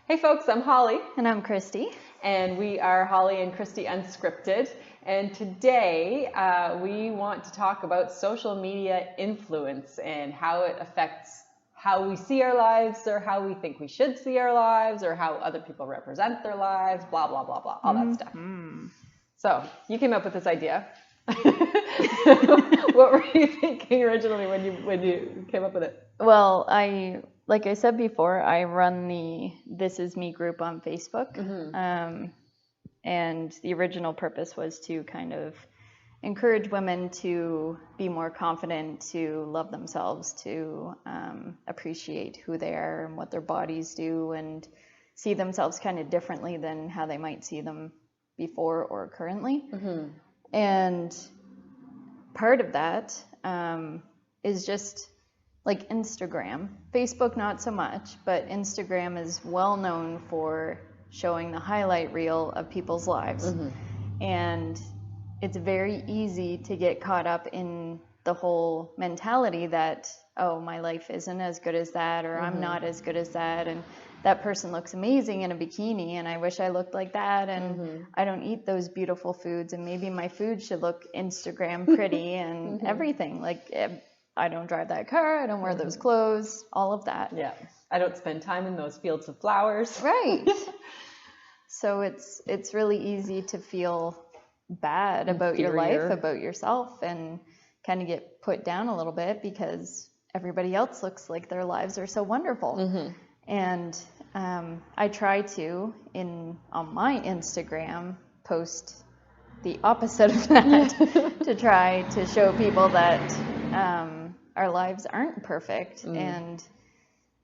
Hey folks, I'm Holly. And I'm Kristy. And we are Holly and Kristy Unscripted. And today we want to talk about social media influence and how it affects how we see our lives, or how we think we should see our lives, or how other people represent their lives, blah, blah, blah, blah, all that stuff. So you came up with this idea. What were you thinking originally when you came up with it? Well, like I said before, I run the This Is Me group on Facebook. And the original purpose was to kind of encourage women to be more confident, to love themselves, to appreciate who they are and what their bodies do, and see themselves kind of differently than how they might see them before or currently. And part of that is just like Instagram. Facebook, not so much, but Instagram is well known for showing the highlight reel of people's lives. And it's very easy to get caught up in the whole mentality that, oh, my life isn't as good as that, or I'm not as good as that, and that person looks amazing in a bikini, and I wish I looked like that, and I don't eat those beautiful foods, and maybe my food should look Instagram pretty, and everything. Like, I don't drive that car, I don't wear those clothes, all of that. Yeah, I don't spend time in those fields of flowers. Right. So it's really easy to feel bad about your life, about yourself, and kind of get put down a little bit because everybody else looks like their lives are so wonderful. And I try to, on my Instagram, post the opposite of that to try to show people that our lives aren't perfect. And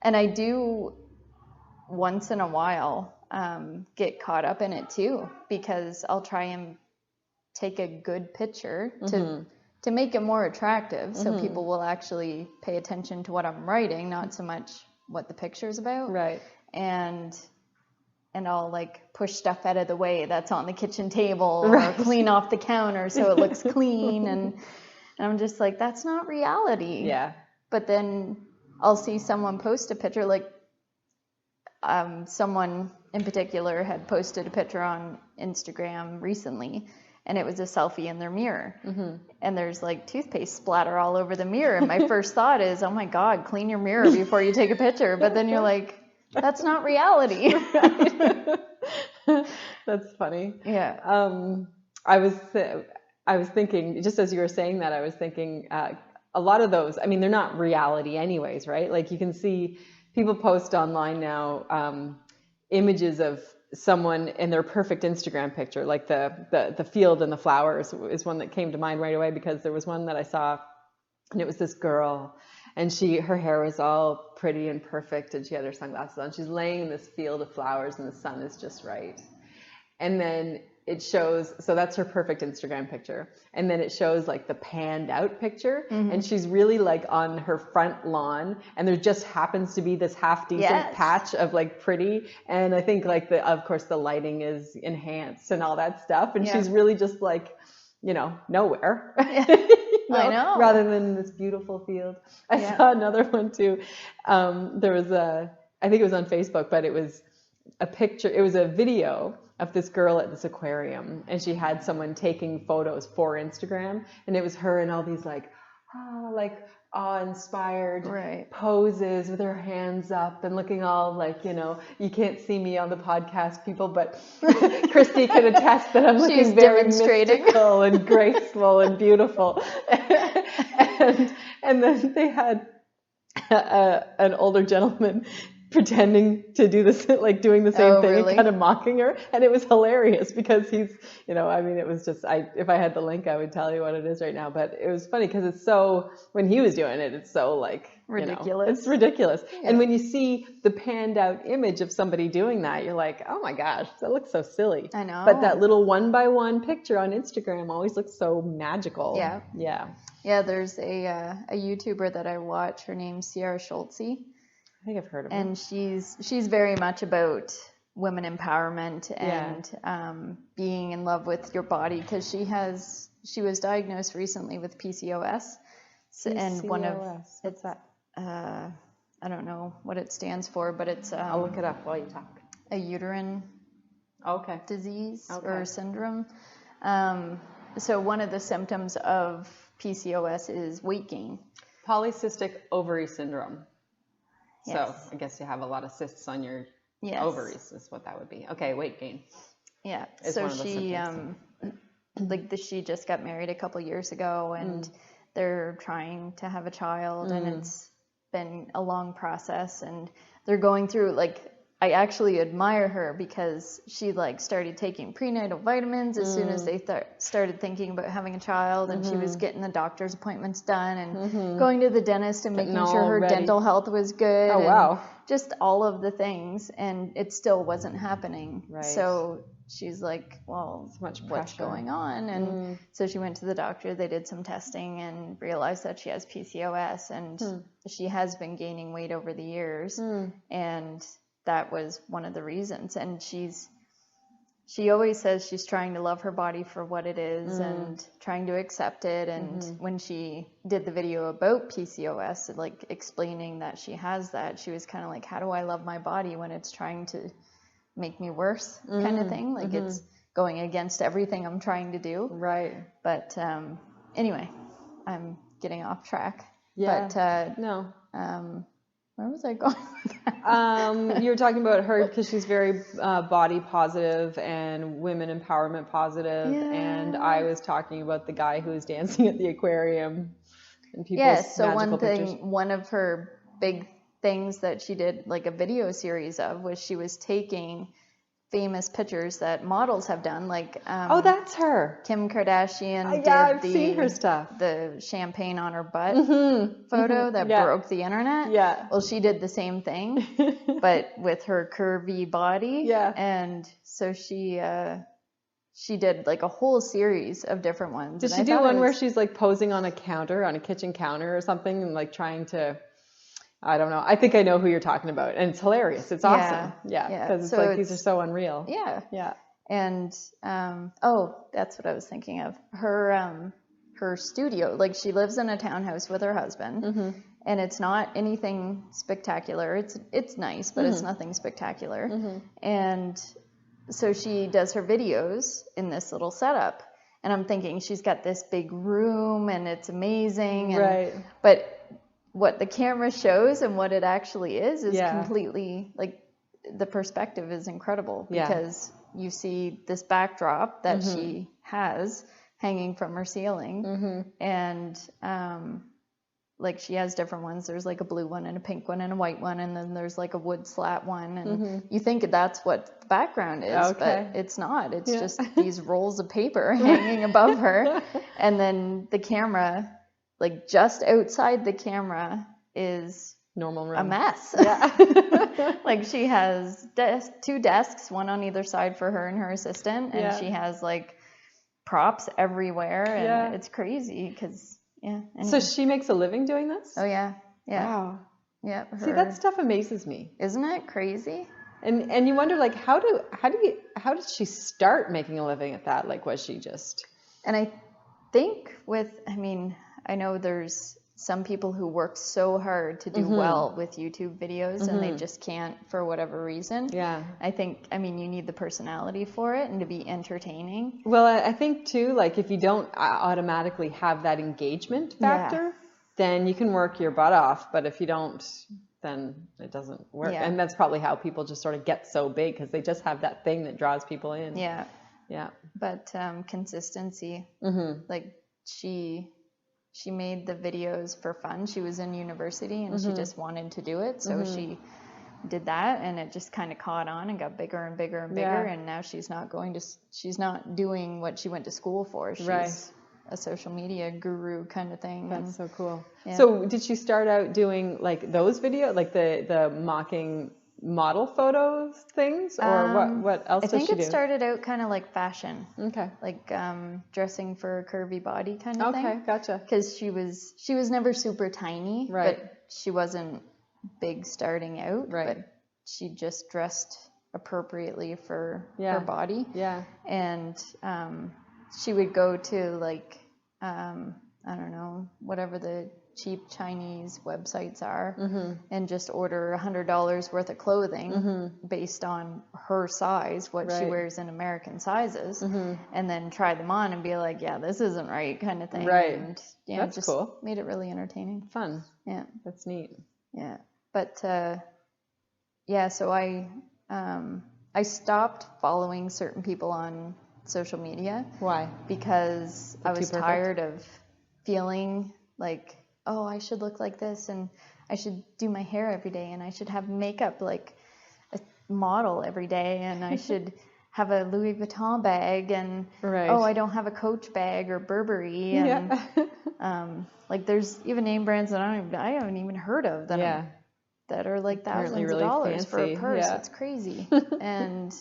I do once in a while get caught up in it too, because I'll try and take a good picture to make it more attractive, so people will actually pay attention to what I'm writing, not so much what the picture's about. Right. And I'll like push stuff out of the way that's on the kitchen table, or clean off the counter so it looks clean, and I'm just like, that's not reality. Yeah. But then I'll see someone post a picture, like someone in particular had posted a picture on Instagram recently, and it was a selfie in their mirror. And there's like toothpaste splatter all over the mirror. And my first thought is, oh my God, clean your mirror before you take a picture. But then you're like, that's not reality. That's funny. Yeah. I was thinking, just as you were saying that, I was thinking a lot of those, I mean, they're not reality anyways, right? Like, you can see people post online now images of someone in their perfect Instagram picture, like the field and the flowers is one that came to mind right away, because there was one that I saw, and it was this girl, and her hair was all pretty and perfect, and she had her sunglasses on. She's laying in this field of flowers, and the sun is just right. And then it shows, so that's her perfect Instagram picture. And then it shows like the panned out picture, and she's really like on her front lawn, and there just happens to be this half decent patch of like pretty. And I think like of course the lighting is enhanced and all that stuff. And she's really just like, nowhere. I know. Rather than this beautiful field. I saw another one too. There was I think it was on Facebook, but it was a picture, it was a video of this girl at this aquarium, and she had someone taking photos for Instagram, and it was her in all these like awe-inspired poses with her hands up and looking all like, you can't see me on the podcast, people, but Kristy can attest that I'm looking very mystical and graceful and beautiful. And then they had an older gentleman pretending to do this, like doing the same thing, and kind of mocking her, and it was hilarious because he's, I mean, it was just, if I had the link, I would tell you what it is right now, but it was funny because it's so, when he was doing it, it's so like ridiculous. It's ridiculous. And when you see the panned out image of somebody doing that, you're like, oh my gosh, that looks so silly. I know. But that little 1-by-1 picture on Instagram always looks so magical. Yeah. There's a YouTuber that I watch. Her name's Sierra Schultze. I think I've heard of her. And she's very much about women empowerment and being in love with your body, because she was diagnosed recently with PCOS. And one of what's that? I don't know what it stands for, but it's I'll look it up while you talk. a uterine Okay. disease Okay. or syndrome. So one of the symptoms of PCOS is weight gain. Polycystic ovary syndrome. So Yes. I guess you have a lot of cysts on your Yes. ovaries is what that would be. Okay, weight gain. Yeah. Is So one of the she symptoms. she just got married a couple years ago, and they're trying to have a child, and it's been a long process, and they're going through, like, I actually admire her because she like started taking prenatal vitamins as soon as they started thinking about having a child, and she was getting the doctor's appointments done and going to the dentist and making sure her dental health was good. Oh, wow. Just all of the things, and it still wasn't happening. Right. So she's like, well, so much what's pressure going on? And so she went to the doctor, they did some testing and realized that she has PCOS, and she has been gaining weight over the years. And that was one of the reasons. And she always says she's trying to love her body for what it is and trying to accept it. And when she did the video about PCOS, like explaining that she has that, she was kind of like, how do I love my body when it's trying to make me worse, kind of thing? Like it's going against everything I'm trying to do. Right. But anyway, I'm getting off track. Yeah. But no. Where was I going with that? You were talking about her because she's very body positive and women empowerment positive. Yeah. And I was talking about the guy who was dancing at the aquarium and people's Yes, so magical pictures. one of her big things that she did like a video series of was she was taking famous pictures that models have done, like oh, that's her. Kim Kardashian did I've seen her stuff. The champagne on her butt photo that broke the internet. Yeah. Well, she did the same thing, but with her curvy body. Yeah. And so she did like a whole series of different ones. Did she do one where she's like posing on a counter, on a kitchen counter or something, and like trying to, I don't know. I think I know who you're talking about, and it's hilarious. It's awesome. Yeah, because it's so like these are so unreal. Yeah. Yeah. And that's what I was thinking of. Her studio, like she lives in a townhouse with her husband, and it's not anything spectacular. It's nice, but it's nothing spectacular. And so she does her videos in this little setup, and I'm thinking she's got this big room and it's amazing. And, right. But what the camera shows and what it actually is completely, like, the perspective is incredible because you see this backdrop that she has hanging from her ceiling, and like she has different ones. There's like a blue one and a pink one and a white one, and then there's like a wood slat one, and you think that's what the background is, but it's not. It's just these rolls of paper hanging above her, and then the camera, like just outside the camera, is normal room. a mess. Like she has two desks, one on either side for her and her assistant, and she has like props everywhere, and it's crazy because anyway. So she makes a living doing this? Oh yeah. Wow. Yeah. See, that stuff amazes me. Isn't it crazy? And you wonder, like, how did she start making a living at that? Like, was she just? And I think I know there's some people who work so hard to do well with YouTube videos, and they just can't for whatever reason. Yeah. I think, you need the personality for it and to be entertaining. Well, I think too, like if you don't automatically have that engagement factor, then you can work your butt off. But if you don't, then it doesn't work. Yeah. And that's probably how people just sort of get so big, because they just have that thing that draws people in. Yeah. Yeah. But consistency, like she made the videos for fun. She was in university and she just wanted to do it. So she did that, and it just kind of caught on and got bigger and bigger and bigger. Yeah. And now she's not doing what she went to school for. She's a social media guru kind of thing. That's so cool. Yeah. So did she start out doing like those videos, like the mocking model photos things, or what else does she do? I think it started out kind of like fashion. Okay. Like dressing for a curvy body kind of thing. Okay, gotcha. Because she was never super tiny, but she wasn't big starting out. Right. But she just dressed appropriately for her body. Yeah. And she would go to like I don't know, whatever the cheap Chinese websites are and just order $100 worth of clothing based on her size, what she wears in American sizes, and then try them on and be like, yeah, this isn't right, kind of thing. Right. And That's just cool. made it really entertaining. Fun. Yeah. That's neat. Yeah. But so I stopped following certain people on social media. Why? Because I was tired of feeling like, oh, I should look like this, and I should do my hair every day, and I should have makeup like a model every day, and I should have a Louis Vuitton bag, and oh, I don't have a Coach bag or Burberry, and like there's even name brands that I haven't even heard of that are like thousands really of dollars fancy. for a purse. It's crazy. And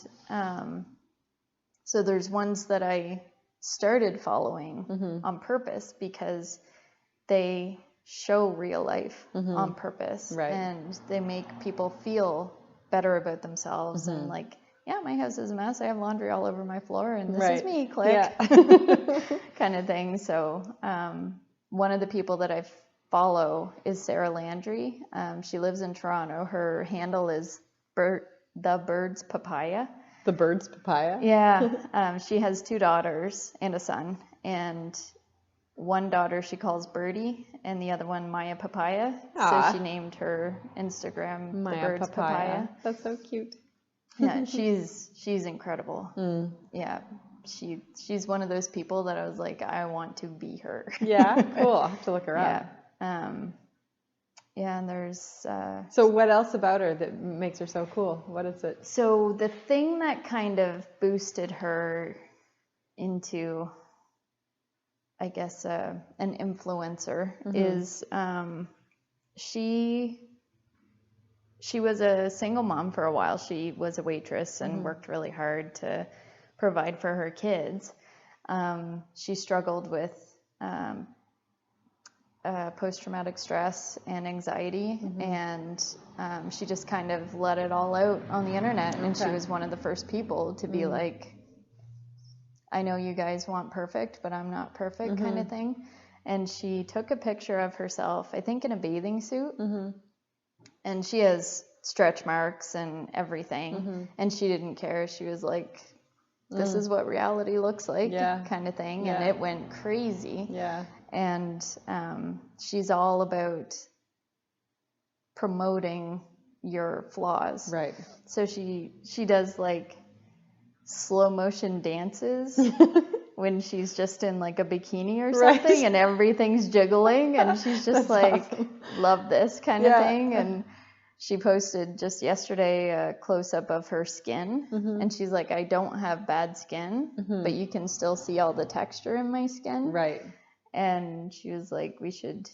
so there's ones that I started following on purpose because they show real life on purpose, and they make people feel better about themselves and like, yeah, my house is a mess. I have laundry all over my floor, and this is me, click, kind of thing. So one of the people that I follow is Sarah Landry. She lives in Toronto. Her handle is the Bird's Papaya. The Bird's Papaya? Yeah. She has 2 daughters and a son, and one daughter she calls Birdie, and the other one Maya Papaya. So she named her Instagram Maya the Bird's Papaya. That's so cute. Yeah, she's incredible. Yeah, she's one of those people that I was like, I want to be her. Yeah, cool. I'll have to look her up. And there's so what else about her that makes her so cool? What is it? So the thing that kind of boosted her into, I guess, an influencer is she was a single mom for a while. She was a waitress and worked really hard to provide for her kids. She struggled with post-traumatic stress and anxiety, and she just kind of let it all out on the internet. And she was one of the first people to be like, I know you guys want perfect, but I'm not perfect, kind of thing. And she took a picture of herself, I think in a bathing suit, and she has stretch marks and everything, and she didn't care. She was like, this is what reality looks like, kind of thing. And it went crazy. And she's all about promoting your flaws. So she does like slow motion dances when she's just in like a bikini or something, and everything's jiggling, and she's just like, love this kind of thing. And she posted just yesterday a close-up of her skin, and she's like, I don't have bad skin, but you can still see all the texture in my skin. And she was like, we should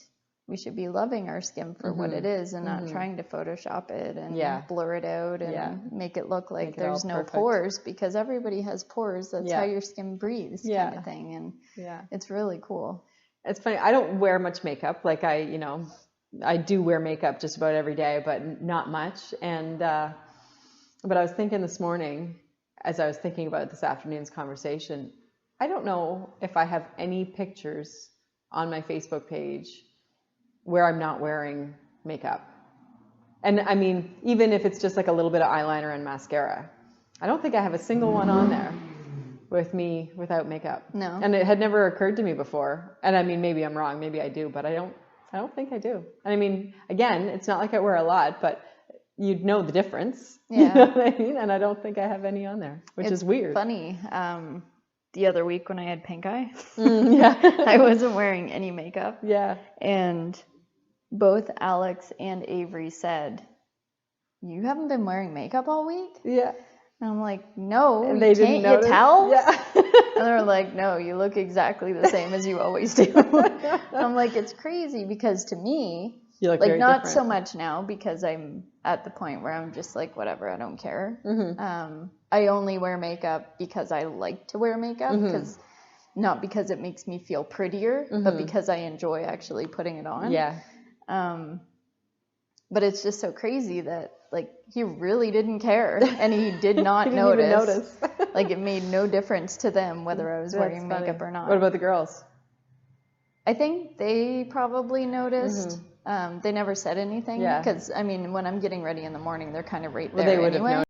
be loving our skin for what it is, and not trying to Photoshop it and blur it out and make it look like there's no pores, because everybody has pores. That's how your skin breathes, kind of thing. And it's really cool. It's funny. I don't wear much makeup. Like I do wear makeup just about every day, but not much. And but I was thinking this morning, as I was thinking about this afternoon's conversation, I don't know if I have any pictures on my Facebook page where I'm not wearing makeup. And I mean, even if it's just like a little bit of eyeliner and mascara, I don't think I have a single one on there with me without makeup. No. And it had never occurred to me before. And I mean, maybe I'm wrong, maybe I do, but I don't think I do. And I mean, again, it's not like I wear a lot, but you'd know the difference. You know what I mean? And I don't think I have any on there, which is weird. Funny. The other week when I had pink eye, I wasn't wearing any makeup. And both Alex and Avery said, you haven't been wearing makeup all week? And I'm like, no, and they didn't notice. You tell? And they're like, no, you look exactly the same as you always do. I'm like, it's crazy, because to me, you look like very not different. so much now, because I'm at the point where I'm just like, whatever, I don't care. I only wear makeup because I like to wear makeup, not because it makes me feel prettier, but because I enjoy actually putting it on. But it's just so crazy that like he really didn't care, and he did not he didn't notice. Even notice. Like it made no difference to them whether I was wearing makeup or not. What about the girls? I think they probably noticed. They never said anything Yeah. because, I mean, when I'm getting ready in the morning, they're kind of right Well, there they would have anyway.